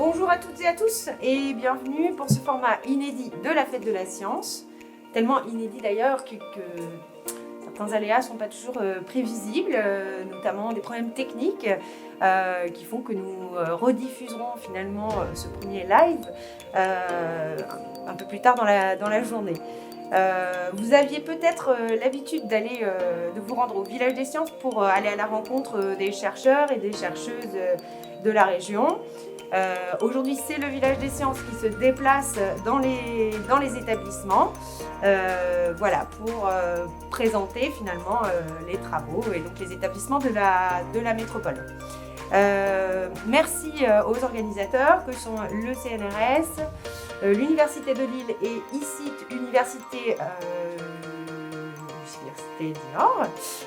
Bonjour à toutes et à tous et bienvenue pour ce format inédit de la Fête de la Science. Tellement inédit d'ailleurs que certains aléas ne sont pas toujours prévisibles, notamment des problèmes techniques qui font que nous rediffuserons finalement ce premier live un peu plus tard dans la journée. Vous aviez peut-être l'habitude de vous rendre au Village des Sciences pour aller à la rencontre des chercheurs et des chercheuses de la région. Aujourd'hui, c'est le Village des Sciences qui se déplace dans les établissements pour présenter finalement les travaux et donc les établissements de la métropole. Merci aux organisateurs que sont le CNRS, l'Université de Lille et ICIT, Université du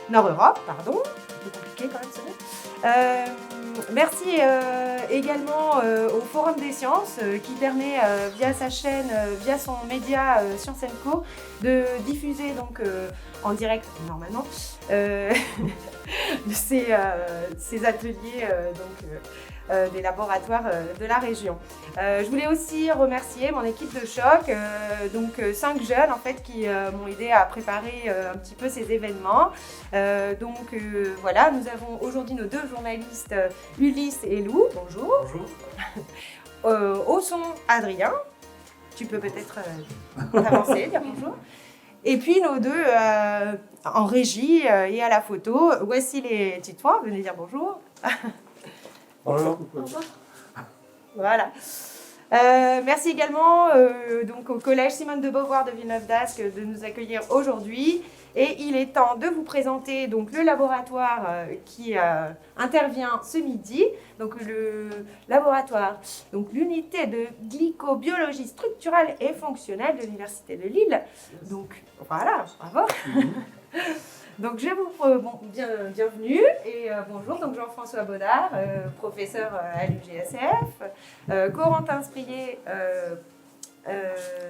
Nord Europe, pardon, c'est compliqué quand même ce mot. Merci également au Forum des Sciences qui permet via sa chaîne, via son média Sciences & Co de diffuser donc en direct normalement ces ateliers des laboratoires de la région. Je voulais aussi remercier mon équipe de choc, 5 jeunes en fait qui m'ont aidé à préparer un petit peu ces événements. Voilà, nous avons aujourd'hui nos deux journalistes Ulysse et Lou. Bonjour. Bonjour. Au son, Adrien. Tu peux peut-être t'avancer, dire bonjour. Et puis nos deux en régie et à la photo. Voici les tutoirs, venez dire bonjour. Bonjour. Bonjour. Voilà. Merci également au Collège Simone de Beauvoir de Villeneuve-d'Ascq de nous accueillir aujourd'hui. Et il est temps de vous présenter donc, le laboratoire qui intervient ce midi. Donc le laboratoire, donc l'unité de glycobiologie structurelle et fonctionnelle de l'Université de Lille. Donc voilà, bravo. Donc je vous bienvenue et bonjour, donc Jean-François Baudard, professeur à l'UGSF, Corentin Sprier,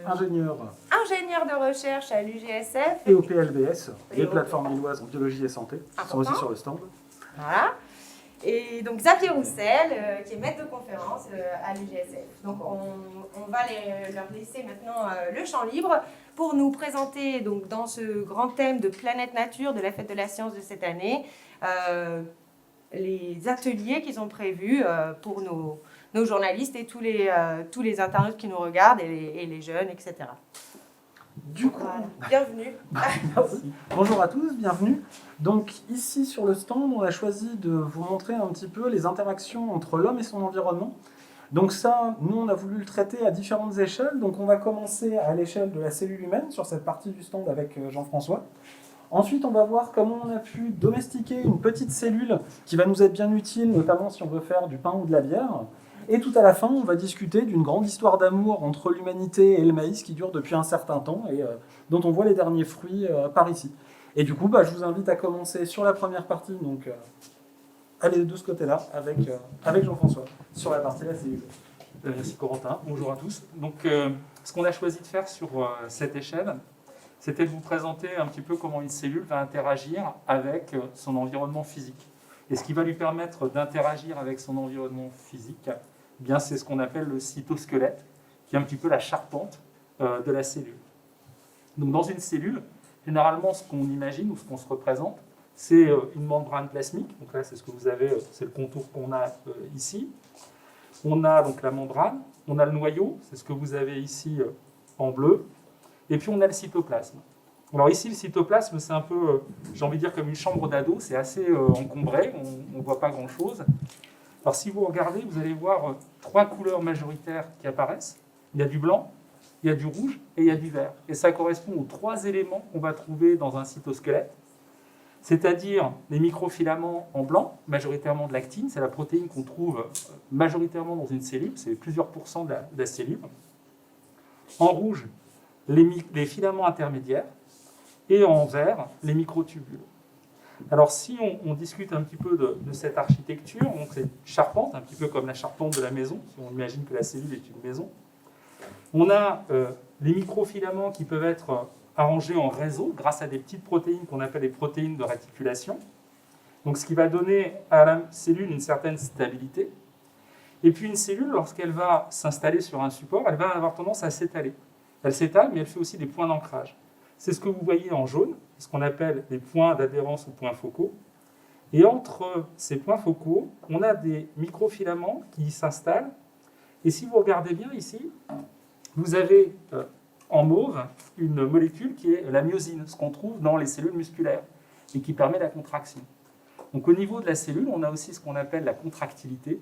Ingénieur ingénieur de recherche à l'UGSF et au PLBS, les plateformes lilloises en biologie et santé, qui sont aussi sur le stand. Voilà. Et donc Xavier Roussel, qui est maître de conférence à l'UGSF. Donc on va leur laisser maintenant le champ libre pour nous présenter donc, dans ce grand thème de Planète Nature de la Fête de la Science de cette année, les ateliers qu'ils ont prévus pour nos journalistes et tous les internautes qui nous regardent et les jeunes, etc. Du coup, voilà. Bienvenue. Merci. Bonjour à tous, bienvenue. Donc ici sur le stand, on a choisi de vous montrer un petit peu les interactions entre l'homme et son environnement. Donc ça, nous on a voulu le traiter à différentes échelles. Donc on va commencer à l'échelle de la cellule humaine sur cette partie du stand avec Jean-François. Ensuite, on va voir comment on a pu domestiquer une petite cellule qui va nous être bien utile, notamment si on veut faire du pain ou de la bière. Et tout à la fin, on va discuter d'une grande histoire d'amour entre l'humanité et le maïs qui dure depuis un certain temps et dont on voit les derniers fruits par ici. Et du coup, je vous invite à commencer sur la première partie, donc allez de ce côté-là avec Jean-François, sur la partie de la cellule. Merci Corentin, bonjour à tous. Donc, ce qu'on a choisi de faire sur cette échelle, c'était de vous présenter un petit peu comment une cellule va interagir avec son environnement physique. Et ce qui va lui permettre d'interagir avec son environnement physique, eh bien, c'est ce qu'on appelle le cytosquelette, qui est un petit peu la charpente de la cellule. Donc, dans une cellule, généralement, ce qu'on imagine ou ce qu'on se représente, c'est une membrane plasmique. Donc là, c'est ce que vous avez, c'est le contour qu'on a ici. On a donc la membrane, on a le noyau, c'est ce que vous avez ici en bleu. Et puis, on a le cytoplasme. Alors ici, le cytoplasme, c'est un peu, j'ai envie de dire, comme une chambre d'ado. C'est assez encombré, on ne voit pas grand-chose. Alors si vous regardez, vous allez voir 3 couleurs majoritaires qui apparaissent. Il y a du blanc, il y a du rouge et il y a du vert. Et ça correspond aux 3 éléments qu'on va trouver dans un cytosquelette, c'est-à-dire les microfilaments en blanc, majoritairement de l'actine. C'est la protéine qu'on trouve majoritairement dans une cellule, c'est plusieurs pourcents de la cellule. En rouge, les filaments intermédiaires. Et en vert, les microtubules. Alors si on discute un petit peu de cette architecture, donc c'est une charpente, un petit peu comme la charpente de la maison, si on imagine que la cellule est une maison. On a les microfilaments qui peuvent être arrangés en réseau grâce à des petites protéines qu'on appelle les protéines de réticulation. Donc ce qui va donner à la cellule une certaine stabilité. Et puis une cellule, lorsqu'elle va s'installer sur un support, elle va avoir tendance à s'étaler. Elle s'étale, mais elle fait aussi des points d'ancrage. C'est ce que vous voyez en jaune, ce qu'on appelle les points d'adhérence ou points focaux. Et entre ces points focaux, on a des microfilaments qui s'installent. Et si vous regardez bien ici, vous avez en mauve une molécule qui est la myosine, ce qu'on trouve dans les cellules musculaires et qui permet la contraction. Donc au niveau de la cellule, on a aussi ce qu'on appelle la contractilité,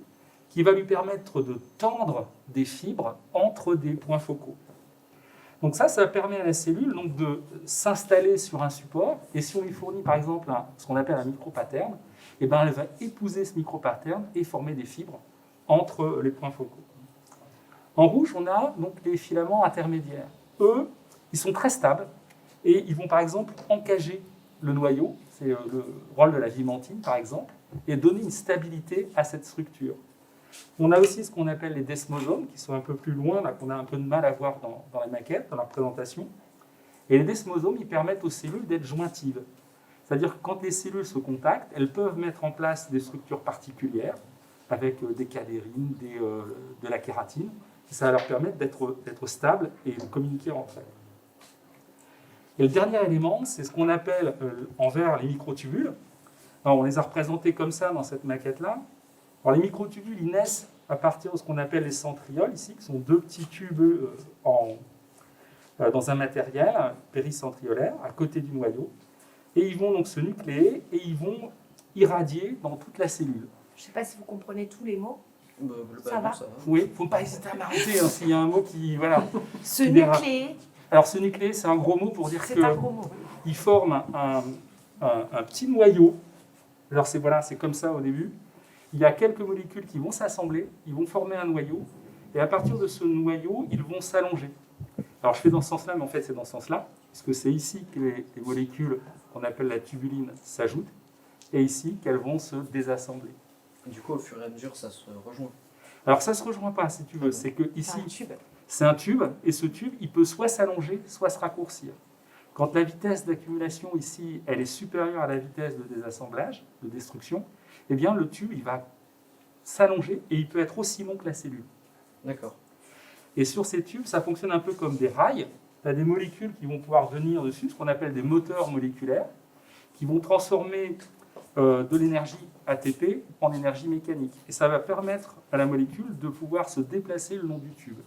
qui va lui permettre de tendre des fibres entre des points focaux. Donc ça permet à la cellule donc, de s'installer sur un support, et si on lui fournit par exemple ce qu'on appelle un micropattern, eh ben, elle va épouser ce micropattern et former des fibres entre les points focaux. En rouge, on a donc les filaments intermédiaires. Eux, ils sont très stables, et ils vont par exemple encager le noyau, c'est le rôle de la vimentine par exemple, et donner une stabilité à cette structure. On a aussi ce qu'on appelle les desmosomes, qui sont un peu plus loin, là, qu'on a un peu de mal à voir dans la maquette, dans la représentation. Et les desmosomes, ils permettent aux cellules d'être jointives. C'est-à-dire que quand les cellules se contactent, elles peuvent mettre en place des structures particulières, avec des cadérines, de la kératine, et ça va leur permettre d'être stables et de communiquer entre elles. Et le dernier élément, c'est ce qu'on appelle en vert les microtubules. Alors, on les a représentés comme ça dans cette maquette-là. Alors, les microtubules, ils naissent à partir de ce qu'on appelle les centrioles, ici, qui sont deux petits tubes dans un matériel péricentriolaire, à côté du noyau. Et ils vont donc se nucléer et ils vont irradier dans toute la cellule. Je ne sais pas si vous comprenez tous les mots. Ça va. Oui, il ne faut pas hésiter à m'arrêter s'il y a un mot qui... Voilà, Se qui dérape. nucléer, Alors, se nucléer, c'est un gros mot pour dire c'est un gros mot. qu'il forme un petit noyau. Alors, c'est comme ça au début. Il y a quelques molécules qui vont s'assembler, ils vont former un noyau, et à partir de ce noyau, ils vont s'allonger. Alors je fais dans ce sens-là, mais en fait c'est dans ce sens-là, puisque c'est ici que les molécules qu'on appelle la tubuline s'ajoutent, et ici qu'elles vont se désassembler. Du coup, au fur et à mesure, ça se rejoint. Alors ça ne se rejoint pas, si tu veux, c'est que C'est un ici, tube. c'est un tube, et ce tube, il peut soit s'allonger, soit se raccourcir. Quand la vitesse d'accumulation ici, elle est supérieure à la vitesse de désassemblage, de destruction, eh bien le tube, il va s'allonger et il peut être aussi long que la cellule. D'accord. Et sur ces tubes, ça fonctionne un peu comme des rails. Tu as des molécules qui vont pouvoir venir dessus, ce qu'on appelle des moteurs moléculaires, qui vont transformer de l'énergie ATP en énergie mécanique. Et ça va permettre à la molécule de pouvoir se déplacer le long du tube.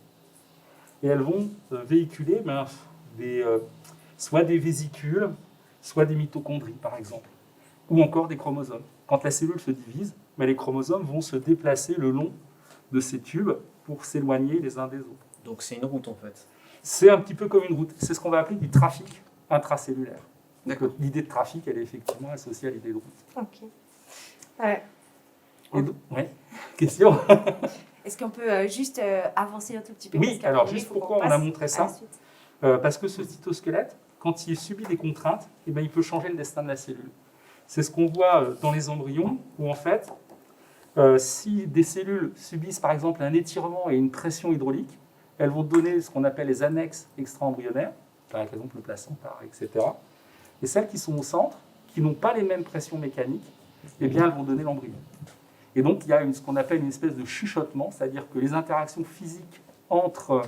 Et elles vont véhiculer soit des vésicules, soit des mitochondries, par exemple, ou encore des chromosomes. Quand la cellule se divise, les chromosomes vont se déplacer le long de ces tubes pour s'éloigner les uns des autres. Donc c'est une route en fait. C'est un petit peu comme une route. C'est ce qu'on va appeler du trafic intracellulaire. D'accord. Donc, l'idée de trafic, elle est effectivement associée à l'idée de route. Ok. Et donc, ouais. Question. Est-ce qu'on peut juste avancer un tout petit peu? Oui, parce qu'à alors priori, juste il faut pourquoi qu'on on a passe montré à ça la suite. Parce que ce cytosquelette, quand il subit des contraintes, eh ben, il peut changer le destin de la cellule. C'est ce qu'on voit dans les embryons, où en fait, si des cellules subissent par exemple un étirement et une pression hydraulique, elles vont donner ce qu'on appelle les annexes extra-embryonnaires, par exemple le placenta, etc. Et celles qui sont au centre, qui n'ont pas les mêmes pressions mécaniques, eh bien, elles vont donner l'embryon. Et donc, il y a ce qu'on appelle une espèce de chuchotement, c'est-à-dire que les interactions physiques entre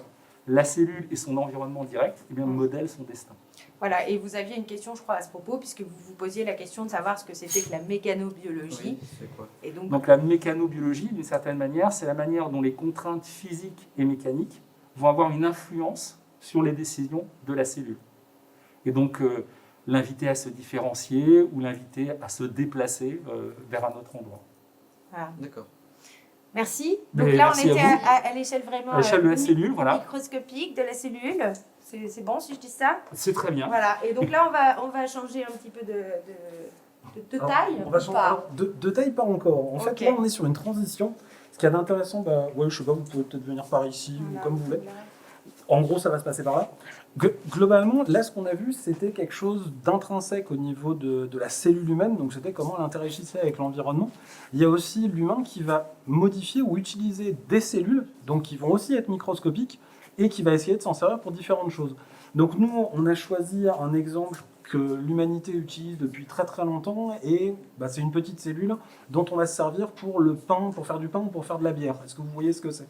la cellule et son environnement direct, eh bien, modèlent son destin. Voilà, et vous aviez une question, je crois, à ce propos, puisque vous vous posiez la question de savoir ce que c'était que la mécanobiologie. Oui, c'est quoi? Et Donc la mécanobiologie, d'une certaine manière, c'est la manière dont les contraintes physiques et mécaniques vont avoir une influence sur les décisions de la cellule. Et donc l'inviter à se différencier ou l'inviter à se déplacer vers un autre endroit. voilà. D'accord. Merci. Mais Donc là, merci on était à vous. à l'échelle vraiment À l'échelle de la cellule, voilà. microscopique de la cellule. C'est bon si je dis ça? C'est très bien. Voilà. Et donc là, on va changer un petit peu de Alors, taille. on va ou changer- pas alors, de taille, pas encore. En Ok. fait, là, on est sur une transition. Ce qu'il y a d'intéressant, ouais, je sais pas, vous pouvez peut-être venir par ici Voilà. ou comme vous voulez. En gros, ça va se passer par là. Globalement, là, ce qu'on a vu, c'était quelque chose d'intrinsèque au niveau de la cellule humaine. Donc, c'était comment elle interagissait avec l'environnement. Il y a aussi l'humain qui va modifier ou utiliser des cellules, donc qui vont aussi être microscopiques, et qui va essayer de s'en servir pour différentes choses. Donc, nous, on a choisi un exemple que l'humanité utilise depuis très très longtemps et c'est une petite cellule dont on va se servir pour le pain, pour faire du pain ou pour faire de la bière. Est-ce que vous voyez ce que c'est?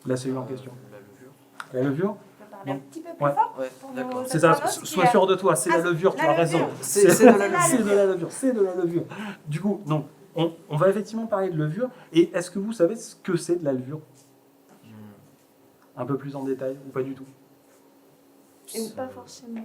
La cellule en question. La levure. La levure? On peut parler un Non. petit peu plus Ouais. fort Ouais, pour d'accord. nos C'est ça, internautes qui, sois sûr de toi, c'est la levure, tu la as raison. levure. C'est de la levure. C'est de la levure, c'est de la levure. Du coup, non, on va effectivement parler de levure. Et est-ce que vous savez ce que c'est de la levure? Un peu plus en détail ou pas du tout? Et pas forcément.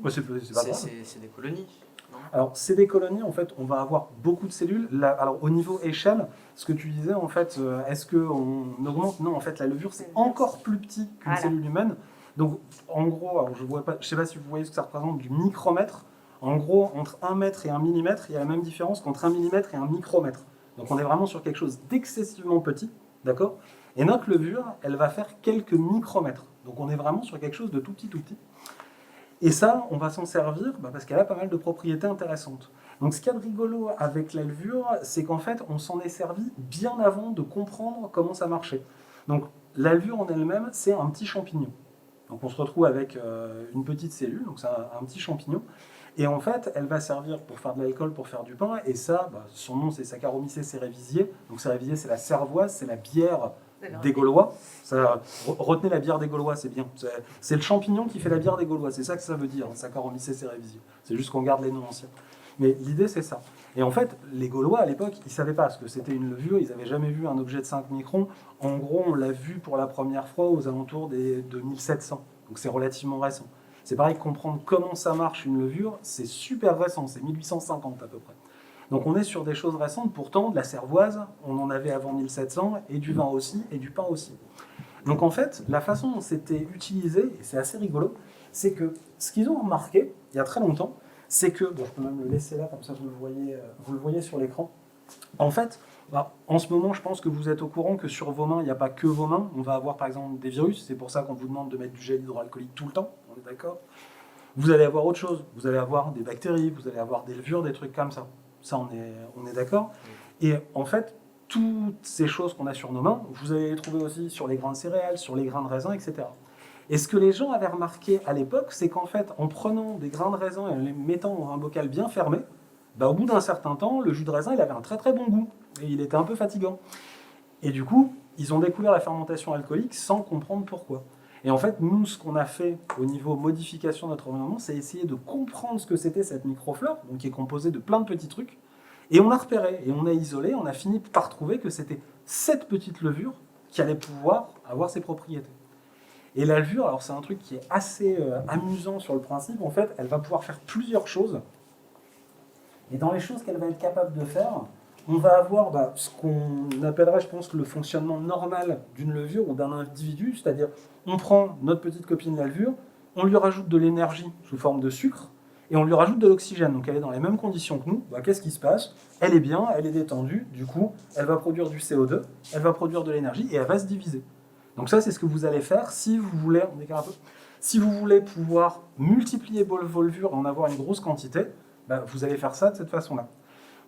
Ouais, c'est pas grave. C'est des colonies. Non Alors, c'est des colonies, en fait, on va avoir beaucoup de cellules. Là, alors, au niveau échelle, ce que tu disais, en fait, est-ce qu'on augmente? Non, en fait, la levure, c'est encore plus petit qu'une Voilà. cellule humaine. Donc, en gros, alors, je ne sais pas si vous voyez ce que ça représente du micromètre. En gros, entre 1 mètre et 1 millimètre, il y a la même différence qu'entre 1 millimètre et un micromètre. Donc, on est vraiment sur quelque chose d'excessivement petit, d'accord? Et notre levure, elle va faire quelques micromètres. Donc, on est vraiment sur quelque chose de tout petit, tout petit. Et ça, on va s'en servir parce qu'elle a pas mal de propriétés intéressantes. Donc ce qu'il y a de rigolo avec la levure, c'est qu'en fait, on s'en est servi bien avant de comprendre comment ça marchait. Donc la levure en elle-même, c'est un petit champignon. Donc on se retrouve avec une petite cellule, donc c'est un petit champignon. Et en fait, elle va servir pour faire de l'alcool, pour faire du pain. Et ça, son nom, c'est Saccharomyces cerevisiae. Donc cerevisiae, c'est la cervoise, c'est la bière des Gaulois. Retenez la bière des Gaulois, c'est bien. C'est le champignon qui fait la bière des Gaulois, c'est ça que ça veut dire, Saccharomyces cerevisiae. C'est juste qu'on garde les noms anciens. Mais l'idée, c'est ça. Et en fait, les Gaulois, à l'époque, ils ne savaient pas ce que c'était une levure, ils n'avaient jamais vu un objet de 5 microns. En gros, on l'a vu pour la première fois aux alentours de 1700. Donc c'est relativement récent. C'est pareil, comprendre comment ça marche une levure, c'est super récent, c'est 1850 à peu près. Donc on est sur des choses récentes, pourtant de la cervoise, on en avait avant 1700, et du vin aussi, et du pain aussi. Donc en fait, la façon dont c'était utilisé, et c'est assez rigolo, c'est que ce qu'ils ont remarqué, il y a très longtemps, c'est que, bon, je peux même le laisser là, comme ça vous le voyez sur l'écran. En fait, en ce moment, je pense que vous êtes au courant que sur vos mains, il n'y a pas que vos mains. On va avoir par exemple des virus, c'est pour ça qu'on vous demande de mettre du gel hydroalcoolique tout le temps, on est d'accord? Vous allez avoir autre chose, vous allez avoir des bactéries, vous allez avoir des levures, des trucs comme ça. Ça, on est d'accord. Et en fait, toutes ces choses qu'on a sur nos mains, vous allez les trouver aussi sur les grains de céréales, sur les grains de raisin, etc. Et ce que les gens avaient remarqué à l'époque, c'est qu'en fait, en prenant des grains de raisin et en les mettant dans un bocal bien fermé, au bout d'un certain temps, le jus de raisin, il avait un très très bon goût. Et il était un peu fatigant. Et du coup, ils ont découvert la fermentation alcoolique sans comprendre pourquoi. Et en fait, nous, ce qu'on a fait au niveau modification de notre environnement, c'est essayer de comprendre ce que c'était cette microflore, donc qui est composée de plein de petits trucs. Et on a repéré, et on a isolé, on a fini par trouver que c'était cette petite levure qui allait pouvoir avoir ses propriétés. Et la levure, alors c'est un truc qui est assez amusant sur le principe, en fait, elle va pouvoir faire plusieurs choses. Et dans les choses qu'elle va être capable de faire, on va avoir ce qu'on appellerait, je pense, le fonctionnement normal d'une levure ou d'un individu, c'est-à-dire on prend notre petite copine la levure, on lui rajoute de l'énergie sous forme de sucre, et on lui rajoute de l'oxygène, donc elle est dans les mêmes conditions que nous. Qu'est-ce qui se passe? Elle est bien, elle est détendue, du coup, elle va produire du CO2, elle va produire de l'énergie, et elle va se diviser. Donc ça, c'est ce que vous allez faire si vous voulez, on écarte un peu, si vous voulez pouvoir multiplier vos levures et en avoir une grosse quantité, vous allez faire ça de cette façon-là.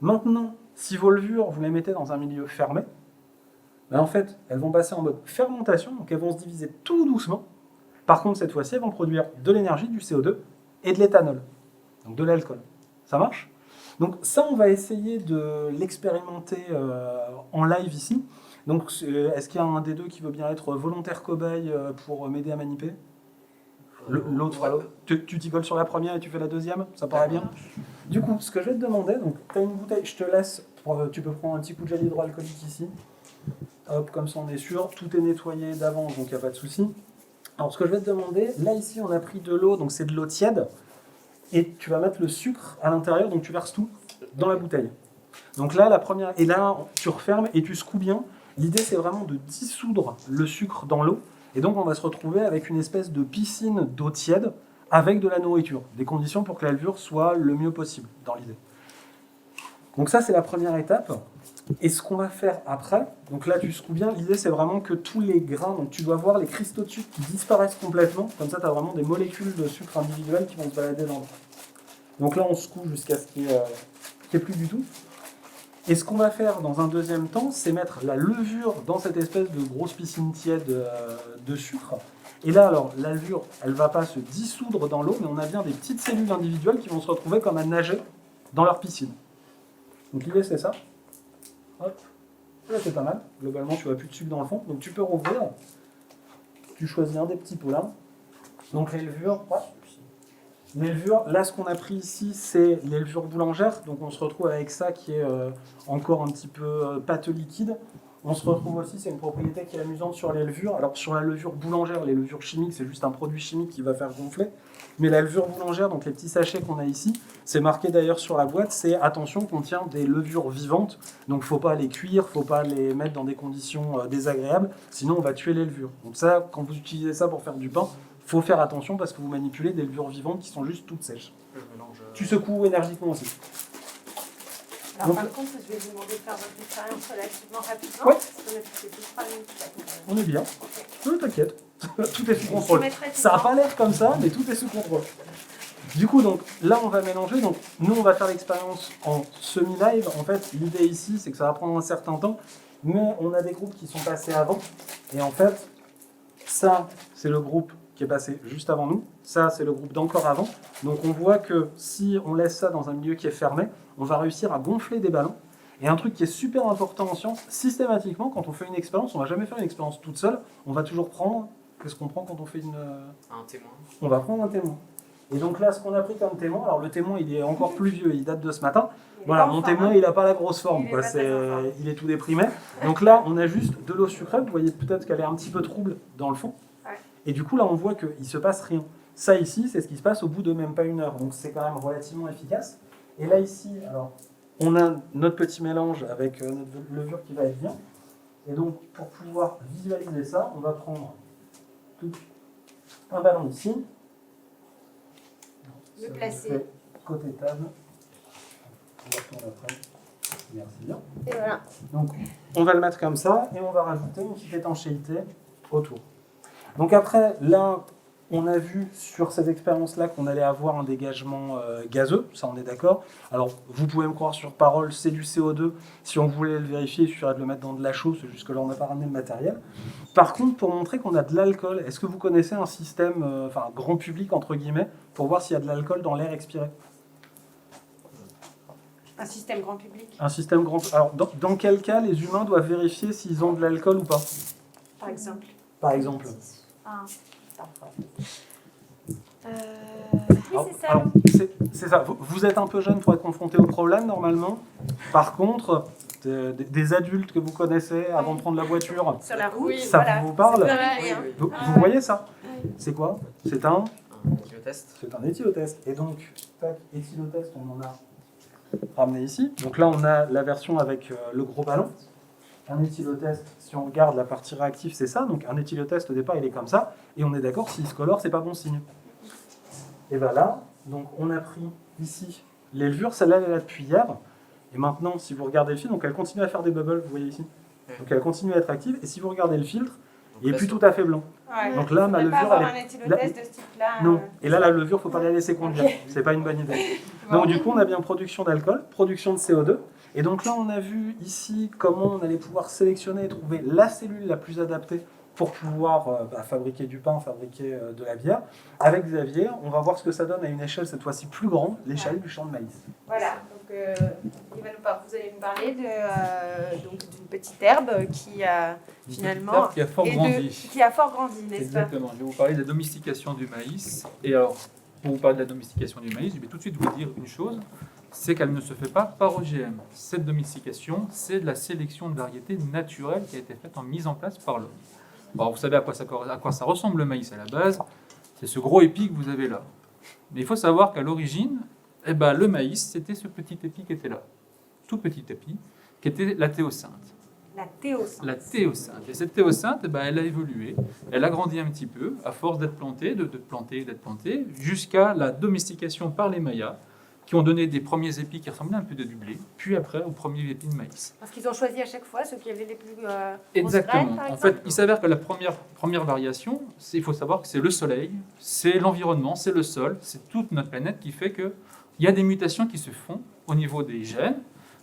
Maintenant, si vos levures, vous les mettez dans un milieu fermé, en fait, elles vont passer en mode fermentation, donc elles vont se diviser tout doucement. Par contre, cette fois-ci, elles vont produire de l'énergie, du CO2 et de l'éthanol, donc de l'alcool. Ça marche? Donc ça, on va essayer de l'expérimenter en live ici. Donc, est-ce qu'il y a un des deux qui veut bien être volontaire cobaye pour m'aider à maniper? L'autre, tu t'y colles sur la première et tu fais la deuxième? Ça paraît bien? Du coup, ce que je vais te demander, donc tu as une bouteille, je te laisse, tu peux prendre un petit coup de gel hydroalcoolique ici. Hop, comme ça on est sûr, tout est nettoyé d'avance, donc il n'y a pas de souci. Alors ce que je vais te demander, là ici on a pris de l'eau, donc c'est de l'eau tiède, et tu vas mettre le sucre à l'intérieur, donc tu verses tout dans la bouteille. Donc là, la première, et là tu refermes et tu secoues bien. L'idée c'est vraiment de dissoudre le sucre dans l'eau, et donc on va se retrouver avec une espèce de piscine d'eau tiède avec de la nourriture, des conditions pour que la levure soit le mieux possible dans l'idée. Donc ça c'est la première étape. Et ce qu'on va faire après, donc là tu secoues bien, l'idée c'est vraiment que tous les grains, donc tu dois voir les cristaux de sucre qui disparaissent complètement, comme ça tu as vraiment des molécules de sucre individuelles qui vont se balader dans l'eau. Donc là on secoue jusqu'à ce qu'il n'y ait plus du tout. Et ce qu'on va faire dans un deuxième temps, c'est mettre la levure dans cette espèce de grosse piscine tiède de sucre. Et là, alors, la levure, elle ne va pas se dissoudre dans l'eau, mais on a bien des petites cellules individuelles qui vont se retrouver comme à nager dans leur piscine. Donc l'idée, c'est ça. Hop. Là, c'est pas mal. Globalement, tu vois plus de sucre dans le fond. Donc tu peux rouvrir. Tu choisis un des petits pots là. Donc les levures. Ouais. Les levures, là, ce qu'on a pris ici, c'est les levures boulangères. Donc on se retrouve avec ça qui est encore un petit peu pâte liquide. On se retrouve aussi, c'est une propriété qui est amusante sur les levures. Alors sur la levure boulangère, les levures chimiques, c'est juste un produit chimique qui va faire gonfler. Mais la levure boulangère, donc les petits sachets qu'on a ici, c'est marqué d'ailleurs sur la boîte, c'est attention, contient des levures vivantes. Donc il ne faut pas les cuire, il ne faut pas les mettre dans des conditions désagréables, sinon on va tuer les levures. Donc ça, quand vous utilisez ça pour faire du pain, il faut faire attention parce que vous manipulez des levures vivantes qui sont juste toutes sèches. Tu secoues énergiquement aussi. Alors, Donc, par contre, je vais vous demander de faire votre expérience relativement rapidement. Ouais. Parce qu'on a fait plus de 3 minutes. Là. On est bien. Ok. Ne t'inquiète, tout est sous Je contrôle. mettrai Ça n'a dedans. pas l'air comme ça, mais tout est sous contrôle. Du coup, donc, là, on va mélanger. Donc, nous, on va faire l'expérience en semi-live. En fait, l'idée ici, c'est que ça va prendre un certain temps, mais on a des groupes qui sont passés avant. Et en fait, ça, c'est le groupe qui est passé juste avant nous. Ça, c'est le groupe d'encore avant. Donc, on voit que si on laisse ça dans un milieu qui est fermé, on va réussir à gonfler des ballons. Et un truc qui est super important en science, systématiquement, quand on fait une expérience, on va jamais faire une expérience toute seule. On va toujours prendre... Qu'est-ce qu'on prend quand on fait une... Un témoin. On va prendre un témoin. Et donc là, ce qu'on a pris comme témoin, alors le témoin, il est encore plus vieux, il date de ce matin. Il est Voilà, pas en mon forme, témoin, hein. il n'a pas la grosse forme, Il est quoi. pas très en forme. Il est tout déprimé. Donc là, on a juste de l'eau sucrée. Vous voyez peut-être qu'elle est un petit peu trouble dans le fond. Ouais. Et du coup, là, on voit qu'il ne se passe rien. Ça, ici, c'est ce qui se passe au bout de même pas une heure. Donc c'est quand même relativement efficace. Et là, ici, alors, on a notre petit mélange avec notre levure qui va être bien. Et donc, pour pouvoir visualiser ça, on va prendre un ballon ici. Le Ça, placer. je fais côté table. On va retourner après. Merci bien. Et voilà. Donc, on va le mettre comme ça et on va rajouter une petite étanchéité autour. Donc après, là, on a vu sur cette expérience-là qu'on allait avoir un dégagement gazeux, ça on est d'accord. Alors, vous pouvez me croire sur parole, c'est du CO2. Si on voulait le vérifier, il suffirait de le mettre dans de la chaux, c'est juste que là, on n'a pas ramené le matériel. Par contre, pour montrer qu'on a de l'alcool, est-ce que vous connaissez un système, grand public, entre guillemets, pour voir s'il y a de l'alcool dans l'air expiré? Un système grand public, Un système grand... Alors, dans quel cas les humains doivent vérifier s'ils ont de l'alcool ou pas? par exemple. Par exemple. Ah. Oui, Alors, c'est ça. alors, c'est ça. Vous êtes un peu jeune pour être confronté au problème, normalement. Par contre, des adultes que vous connaissez avant de prendre la voiture, Sur la route, ça voilà. vous parle? C'est pareil, hein. Vous voyez ça? C'est quoi? C'est un Test. éthylotest. Et donc, tac, éthylotest, on en a ramené ici. Donc là, on a la version avec le gros ballon. Un éthylotest, si on regarde la partie réactive, c'est ça. Donc un éthylotest, au départ, il est comme ça. Et on est d'accord, s'il se colore, c'est pas bon signe. Et voilà. Donc on a pris ici les levures. Celle-là, elle est là depuis hier. Et maintenant, si vous regardez le filtre, donc elle continue à faire des bubbles, vous voyez ici. Donc elle continue à être active. Et si vous regardez le filtre, il n'est plus tout à fait blanc. Ouais. Donc là, ma Faut pas levure, avoir elle un est... éthylotest de ce type-là. Non. Et là, la levure, faut pas la laisser conduire. Ok. C'est pas une bonne idée. Donc du coup, on a bien production d'alcool, production de CO2. Et donc là, on a vu ici comment on allait pouvoir sélectionner et trouver la cellule la plus adaptée pour pouvoir fabriquer du pain, fabriquer de la bière. Avec Xavier, on va voir ce que ça donne à une échelle cette fois-ci plus grande, l'échelle du champ de maïs. Voilà, donc vous allez nous parler d'une petite herbe qui a finalement Qui a fort grandi. qui a fort grandi, n'est-ce pas? Exactement. Je vais vous parler de la domestication du maïs. Et alors, pour vous parler de la domestication du maïs, je vais tout de suite vous dire une chose, c'est qu'elle ne se fait pas par OGM. Cette domestication, c'est de la sélection de variétés naturelles qui a été faite mise en place par l'homme. Alors, vous savez à quoi ça ressemble le maïs à la base? C'est ce gros épi que vous avez là. Mais il faut savoir qu'à l'origine, le maïs, c'était ce petit épi qui était là. Tout petit épi, qui était la théocinthe. La théocinthe. La théocinthe. Et cette théocinthe, elle a évolué, elle a grandi un petit peu, à force d'être plantée, d'être plantée, jusqu'à la domestication par les Mayas, qui ont donné des premiers épis qui ressemblaient un peu de du blé, puis après aux premiers épis de maïs. Parce qu'ils ont choisi à chaque fois ceux qui avaient les plus grosses Exactement. graines, par En exemple. fait, il s'avère que la première variation, il faut savoir que c'est le soleil, c'est l'environnement, c'est le sol, c'est toute notre planète qui fait qu'il y a des mutations qui se font au niveau des gènes.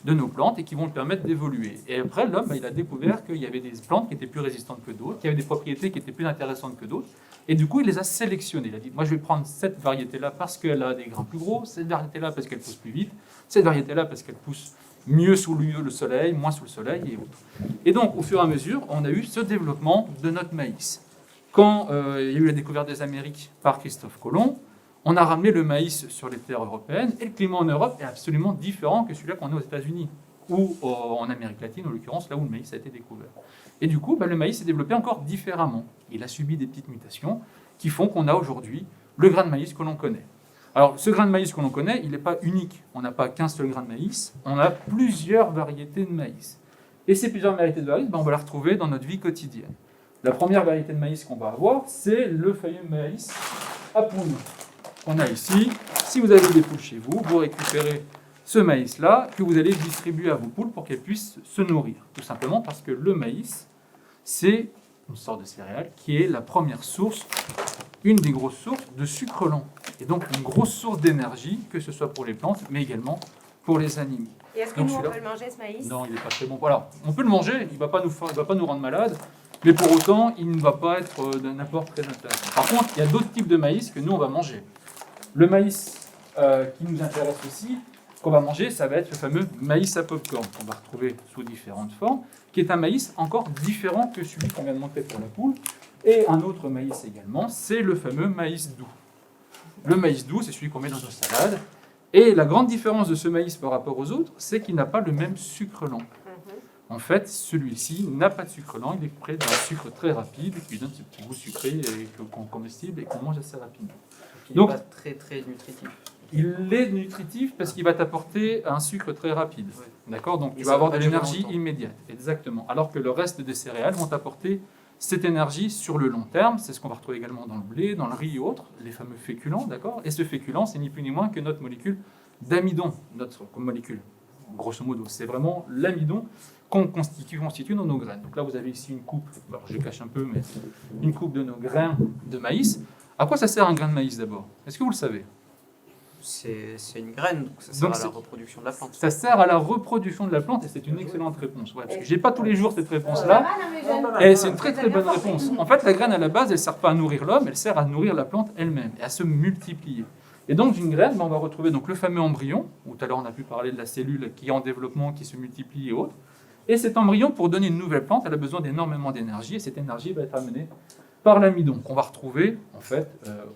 de nos plantes et qui vont le permettre d'évoluer. Et après, l'homme, il a découvert qu'il y avait des plantes qui étaient plus résistantes que d'autres, qui avaient des propriétés qui étaient plus intéressantes que d'autres. Et du coup, il les a sélectionnées. Il a dit, moi, je vais prendre cette variété-là parce qu'elle a des grains plus gros, cette variété-là parce qu'elle pousse plus vite, cette variété-là parce qu'elle pousse mieux sous le soleil, moins sous le soleil et autres. Et donc, au fur et à mesure, on a eu ce développement de notre maïs. Quand il y a eu la découverte des Amériques par Christophe Colomb, on a ramené le maïs sur les terres européennes et le climat en Europe est absolument différent que celui-là qu'on a aux États-Unis ou en Amérique latine, en l'occurrence, là où le maïs a été découvert. Et du coup, le maïs s'est développé encore différemment. Il a subi des petites mutations qui font qu'on a aujourd'hui le grain de maïs que l'on connaît. Alors, ce grain de maïs que l'on connaît, il n'est pas unique. On n'a pas qu'un seul grain de maïs, on a plusieurs variétés de maïs. Et ces plusieurs variétés de maïs, on va les retrouver dans notre vie quotidienne. La première variété de maïs qu'on va avoir, c'est le fameux maïs à poules qu'on a ici. Si vous avez des poules chez vous, vous récupérez ce maïs-là que vous allez distribuer à vos poules pour qu'elles puissent se nourrir. Tout simplement parce que le maïs, c'est une sorte de céréale qui est la première source, une des grosses sources de sucre lent. Et donc une grosse source d'énergie, que ce soit pour les plantes, mais également pour les animaux. Et est-ce que Donc, nous, on peut le manger, ce maïs? Non, il n'est pas très bon. Alors, on peut le manger, il ne va pas nous rendre malades, mais pour autant, il ne va pas être d'un apport très intéressant. Par contre, il y a d'autres types de maïs que nous, on va manger. Le maïs qui nous intéresse aussi, qu'on va manger, ça va être le fameux maïs à popcorn, qu'on va retrouver sous différentes formes, qui est un maïs encore différent que celui qu'on vient de montrer pour la poule. Et un autre maïs également, c'est le fameux maïs doux. Le maïs doux, c'est celui qu'on met dans nos salades. Et la grande différence de ce maïs par rapport aux autres, c'est qu'il n'a pas le même sucre lent. En fait, celui-ci n'a pas de sucre lent, il est près d'un sucre très rapide, qui lui donne ce petit goût sucré et comestible et qu'on mange assez rapidement. Il n'est pas très nutritif. Il est nutritif parce qu'il va t'apporter un sucre très rapide. Ouais. D'accord? Donc tu Et vas ça avoir va de pas durer l'énergie longtemps. immédiate. Exactement. Alors que le reste des céréales vont t'apporter cette énergie sur le long terme. C'est ce qu'on va retrouver également dans le blé, dans le riz et autres, les fameux féculents. D'accord? Et ce féculent, c'est ni plus ni moins que notre molécule d'amidon, notre molécule. Grosso modo, c'est vraiment l'amidon qui constitue dans nos graines. Donc là, vous avez ici une coupe, alors je cache un peu, mais une coupe de nos grains de maïs. À quoi ça sert un grain de maïs d'abord? Est-ce que vous le savez? C'est une graine, donc ça sert Donc à la c'est- reproduction de la plante. Ça sert à la reproduction de la plante et c'est une excellente réponse. Ouais, parce que j'ai pas tous les jours cette Pas réponse-là. mal, hein, mes jeunes? Et c'est une très très bonne réponse. En fait, la graine à la base, elle ne sert pas à nourrir l'homme, elle sert à nourrir la plante elle-même et à se multiplier. Et donc d'une graine, on va retrouver donc le fameux embryon, où tout à l'heure on a pu parler de la cellule qui est en développement, qui se multiplie et autres. Et cet embryon, pour donner une nouvelle plante, elle a besoin d'énormément d'énergie et cette énergie va être amenée par l'amidon qu'on va retrouver en fait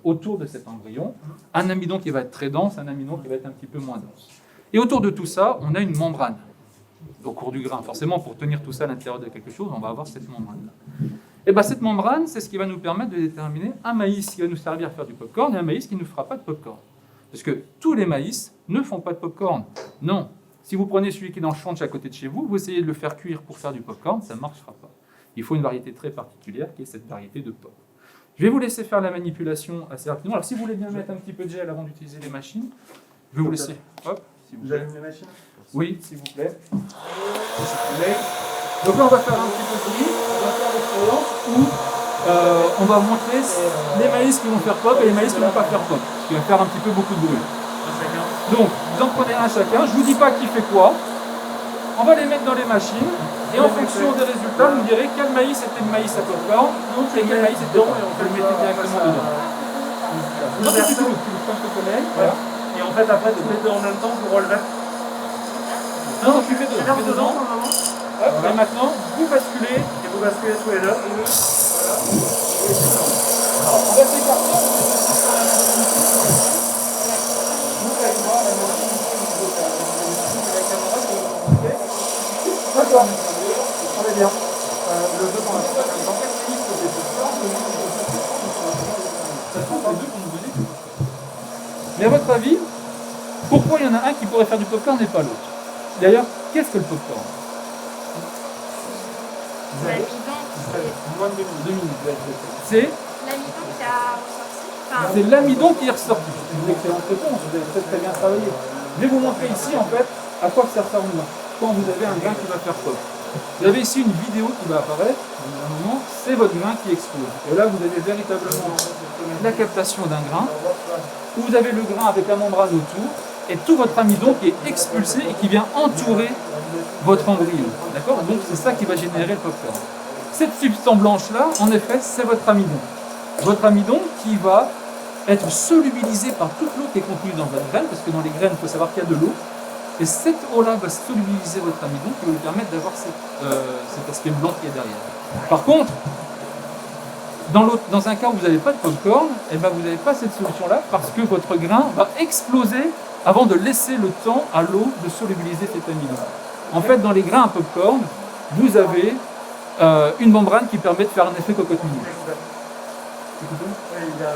autour de cet embryon. Un amidon qui va être très dense, un amidon qui va être un petit peu moins dense. Et autour de tout ça, on a une membrane au cours du grain. Forcément, pour tenir tout ça à l'intérieur de quelque chose, on va avoir cette membrane-là. Et bien cette membrane, c'est ce qui va nous permettre de déterminer un maïs qui va nous servir à faire du popcorn et un maïs qui ne fera pas de popcorn. Parce que tous les maïs ne font pas de popcorn. Non. Si vous prenez celui qui est dans le champ de à côté de chez vous, vous essayez de le faire cuire pour faire du popcorn, ça ne marchera pas. Il faut une variété très particulière qui est cette variété de porc. Je vais vous laisser faire la manipulation assez rapidement. Alors si vous voulez bien mettre un petit peu de gel avant d'utiliser les machines, je vais vous laisser. Hop, s'il vous plaît. J'allume les machines. Oui, s'il vous plaît. S'il vous plaît. Donc là, on va faire un petit peu de bruit. On va faire l'expérience où on va montrer les maïs qui vont faire pop et les maïs qui ne vont pas faire pop. Ce qui va faire un petit peu beaucoup de bruit. Donc, vous en prenez un chacun. Je ne vous dis pas qui fait quoi. On va les mettre dans les machines. Et en fonction des résultats, vous me direz quel maïs était le maïs à popcorn et quel maïs était pas. On peut le mettre directement dedans. Non, c'est tout. Tu le prends le collègue. Voilà. Et en fait, après, tu mets deux en même temps pour relever. Non, tu fais dedans. Verse dedans, normalement. Hop, et maintenant, vous basculez. Et vous basculez sous les deux. On va s'écarter. D'accord. Très bien. Le 2 pour l'instant. Dans quel pays faut des ça se trouve, les deux vont nous donner. Mais à votre avis, pourquoi il y en a un qui pourrait faire du popcorn et pas l'autre? D'ailleurs, qu'est-ce que le popcorn? L'amidon, Moins de 2 minutes. C'est l'amidon qui a ressorti. Enfin, C'est l'amidon qui est ressorti. C'est une excellente réponse, vous avez très très bien travaillé. Je vais vous montrer ici en fait à quoi ça ressemble quand vous avez un grain qui va faire pop. Vous avez ici une vidéo qui va apparaître, à un moment, c'est votre grain qui explose. Et là vous avez véritablement la captation d'un grain, où vous avez le grain avec la membrane autour, et tout votre amidon qui est expulsé et qui vient entourer votre embryon. D'accord? Donc c'est ça qui va générer le popcorn. Cette substance blanche-là, en effet, c'est votre amidon. Votre amidon qui va être solubilisé par toute l'eau qui est contenue dans votre graine, parce que dans les graines, il faut savoir qu'il y a de l'eau. Et cette eau-là va solubiliser votre amidon qui va vous permettre d'avoir cet aspect blanc qui est derrière. Par contre, dans un cas où vous n'avez pas de popcorn, eh ben vous n'avez pas cette solution-là parce que votre grain va exploser avant de laisser le temps à l'eau de solubiliser cet amidon. En fait, dans les grains à popcorn, vous avez une membrane qui permet de faire un effet cocotte minute. Oui, il y a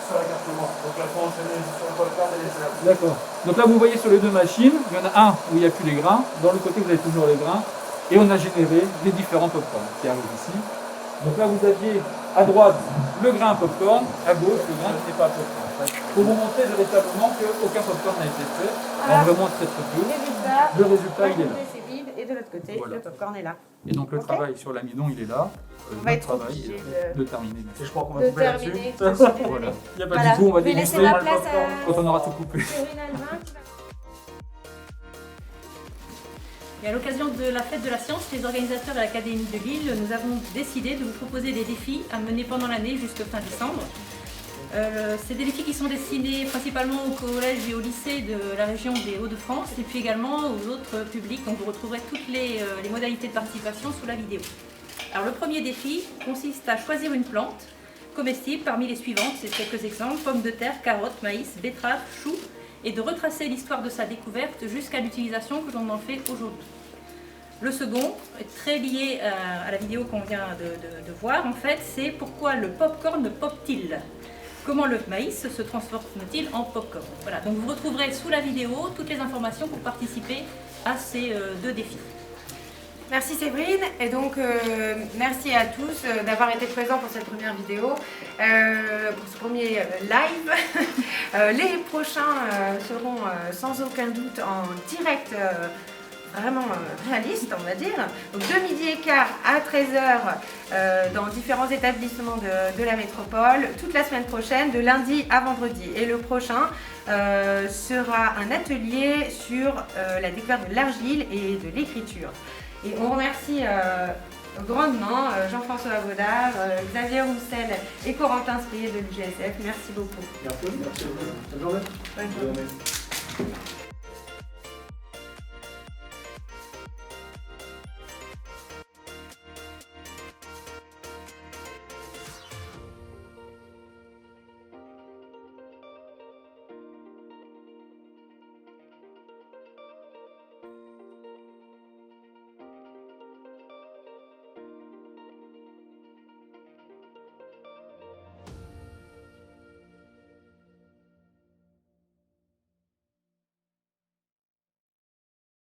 sur la carte noire. Donc là, il faut enchaîner sur le popcorn et les salaires. D'accord. Donc là, vous voyez sur les deux machines, il y en a un où il n'y a plus les grains, dans le côté vous avez toujours les grains, et on a généré les différents popcorn qui arrivent ici. Donc là, vous aviez à droite le grain à popcorn, à gauche le grain qui n'est pas à popcorn. Pour vous montrer véritablement qu'aucun popcorn n'a été fait, Voilà. vraiment très très peu. Le résultat, il est là. C'est vide et de l'autre côté, Voilà. le popcorn est là. Et donc le Ok. travail sur l'amidon, il est là. On va Notre être travail obligé est de terminer. Et je crois qu'on va de couper là-dessus. terminer. Voilà. Il n'y a pas Voilà. Du coup, on va Je vais laisser déguster la place à quand on aura tout coupé. Séverine Alvin qui va- Et à l'occasion de la fête de la science, les organisateurs de l'Académie de Lille, nous avons décidé de vous proposer des défis à mener pendant l'année jusqu'à fin décembre. C'est des défis qui sont destinés principalement aux collèges et aux lycées de la région des Hauts-de-France et puis également aux autres publics. Donc vous retrouverez toutes les modalités de participation sous la vidéo. Alors le premier défi consiste à choisir une plante comestible parmi les suivantes, c'est quelques exemples: pommes de terre, carottes, maïs, betteraves, choux, et de retracer l'histoire de sa découverte jusqu'à l'utilisation que l'on en fait aujourd'hui. Le second est très lié à la vidéo qu'on vient de voir, en fait, c'est pourquoi le popcorn pop-t-il? Comment le maïs se transforme-t-il en popcorn? Voilà, donc vous retrouverez sous la vidéo toutes les informations pour participer à ces deux défis. Merci Séverine, et donc merci à tous d'avoir été présents pour cette première vidéo, pour ce premier live. Les prochains seront sans aucun doute en direct, vraiment réaliste, on va dire. Donc de midi et quart à 13h dans différents établissements de la métropole, toute la semaine prochaine, de lundi à vendredi. Et le prochain sera un atelier sur la découverte de l'argile et de l'écriture. Et on remercie grandement Jean-François Baudard, Xavier Roussel et Corentin Sprier de l'UGSF. Merci beaucoup. Merci. Bonne journée. Bonne journée.